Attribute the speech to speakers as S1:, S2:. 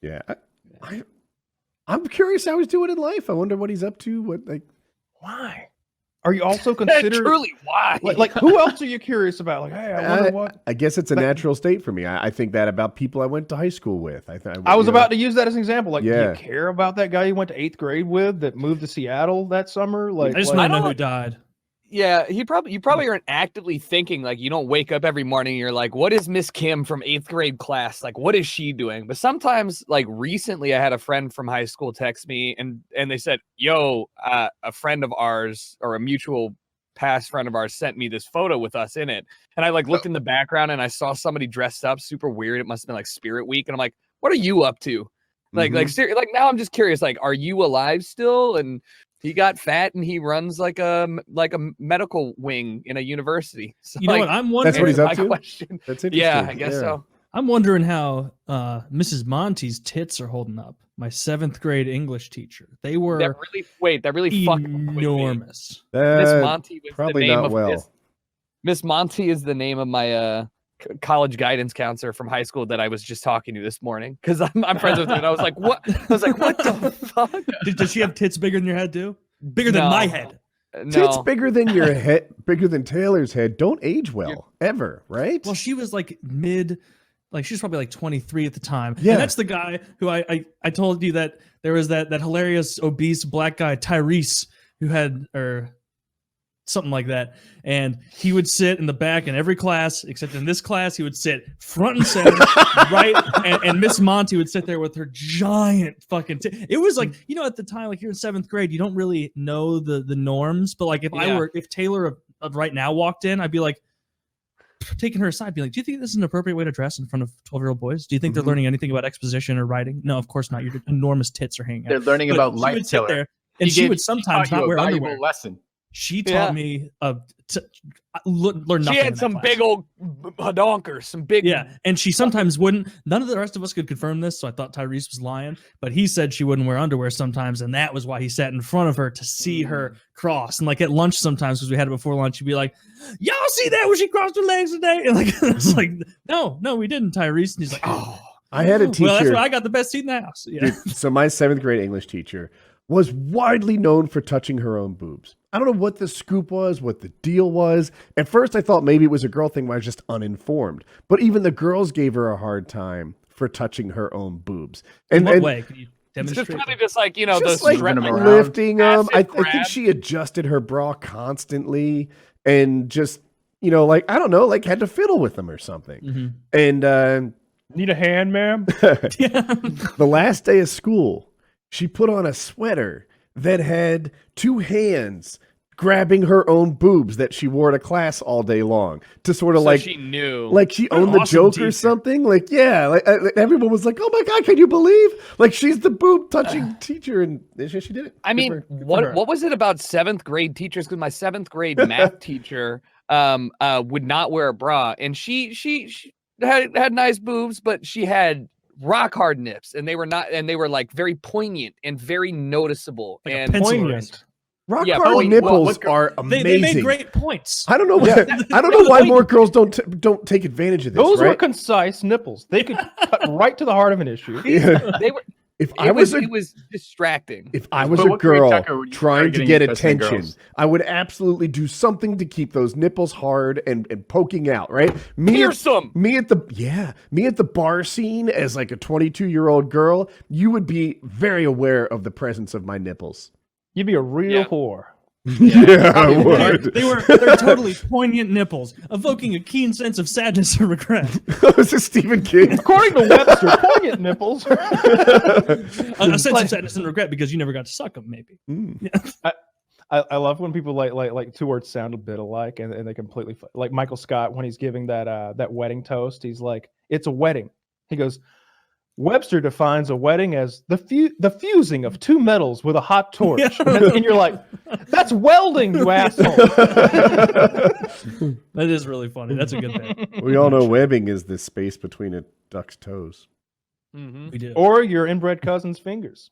S1: Yeah. I'm curious how he's doing in life. I wonder what he's up to.
S2: Why? Are you also considered
S3: truly why?
S2: Like who else are you curious about? Like, hey, I wonder what.
S1: I guess it's a natural state for me. I think that about people I went to high school with.
S2: I was about to use that as an example. Like, do
S1: Yeah.
S2: you care about that guy you went to 8th grade with that moved to Seattle that summer? Like,
S4: I just want to know who died.
S3: Yeah, you probably aren't actively thinking, like, you don't wake up every morning and you're like, what is Miss Kim from 8th grade class? Like, what is she doing? But sometimes, like, recently I had a friend from high school text me and they said, yo, a friend of ours or a mutual past friend of ours sent me this photo with us in it. And I like looked in the background and I saw somebody dressed up super weird. It must have been like Spirit Week. And I'm like, what are you up to? Like now I'm just curious, like, are you alive still? And he got fat and he runs like a medical wing in a university. So,
S4: you know what I'm wondering?
S1: That's what he's up to?
S4: Question.
S1: That's interesting.
S3: Yeah, I guess so.
S4: I'm wondering how Mrs. Monty's tits are holding up. My 7th grade English teacher. They were
S3: that really
S4: enormous.
S3: Miss Monty was
S1: probably
S3: the name
S1: not
S3: of
S1: well.
S3: Miss Monty is the name of my college guidance counselor from high school that I was just talking to this morning because I'm friends with her. And I was like, what? I was like, what the fuck?
S4: Does she have tits bigger than your head too? Bigger than my head?
S3: No.
S1: Tits bigger than your head, bigger than Taylor's head. Don't age well ever, right?
S4: Well, she was like she was probably like 23 at the time.
S1: Yeah.
S4: And that's the guy who I told you that there was that hilarious obese black guy, Tyrese, who had, or something like that. And he would sit in the back in every class, except in this class, he would sit front and center, right? And Miss Monty would sit there with her giant fucking it was like, you know, at the time, like you're in 7th grade, you don't really know the norms. But like if Taylor of right now walked in, I'd be like, taking her aside, be like, do you think this is an appropriate way to dress in front of 12-year-old boys? Do you think they're learning anything about exposition or writing? No, of course not. Your enormous tits are hanging out.
S5: They're learning about life, Taylor.
S4: There, and she would sometimes not wear underwear.
S5: Lesson.
S4: She taught me learn nothing.
S3: She had some big old hodonkers, some big.
S4: Yeah, and she sometimes wouldn't. None of the rest of us could confirm this, so I thought Tyrese was lying. But he said she wouldn't wear underwear sometimes, and that was why he sat in front of her to see her cross. And like at lunch sometimes, because we had it before lunch, he'd be like, "Y'all see that when she crossed her legs today?" And like it's like, no, we didn't, Tyrese. And he's like, "Oh,
S1: I had a teacher.
S4: Well, that's why I got the best seat in the house." Yeah.
S1: Dude, so my 7th grade English teacher was widely known for touching her own boobs. I don't know what the scoop was, what the deal was. At first, I thought maybe it was a girl thing where I was just uninformed. But even the girls gave her a hard time for touching her own boobs.
S4: In what way? Can you demonstrate?
S3: It's probably just like, you know,
S1: just
S3: those
S1: like lifting them. I think she adjusted her bra constantly and just, you know, like, I don't know, like had to fiddle with them or something. And
S2: need a hand, ma'am?
S1: The last day of school, she put on a sweater that had 2 hands grabbing her own boobs that she wore to class all day long to sort of
S3: so
S1: like
S3: she knew,
S1: like she owned the joke or something. Like, yeah, like everyone was like, "Oh my God, can you believe? Like she's the boob touching teacher," and she did it.
S3: I mean, what was it about 7th grade teachers? Because my 7th grade math teacher would not wear a bra, and she had nice boobs, but she had rock hard nips, and they were like very poignant and very noticeable,
S4: like
S3: and
S2: poignant.
S1: Rock hard nipples are amazing.
S4: They made great points.
S1: I don't know. I don't know why more girls don't take advantage of this.
S2: Those
S1: right?
S2: were concise nipples. They could cut right to the heart of an issue.
S3: They were.
S1: It
S3: was distracting.
S1: If I was a girl trying to get attention, I would absolutely do something to keep those nipples hard and poking out, right? Me at the bar scene as like a 22-year-old girl, you would be very aware of the presence of my nipples.
S2: You'd be a real whore.
S1: Yeah, I would.
S4: They're totally poignant nipples, evoking a keen sense of sadness or regret.
S1: This is Stephen King.
S2: According to Webster, poignant nipples.
S4: A sense of sadness and regret because you never got to suck them, maybe.
S1: Yeah.
S2: I love when people like 2 words sound a bit alike and they completely like Michael Scott when he's giving that wedding toast. He's like, "It's a wedding." He goes, Webster defines a wedding as the fusing of 2 metals with a hot torch. And you're like, that's welding, you asshole.
S4: That is really funny. That's a good thing.
S1: We all know webbing is the space between a duck's toes.
S4: We do.
S2: Or your inbred cousin's fingers.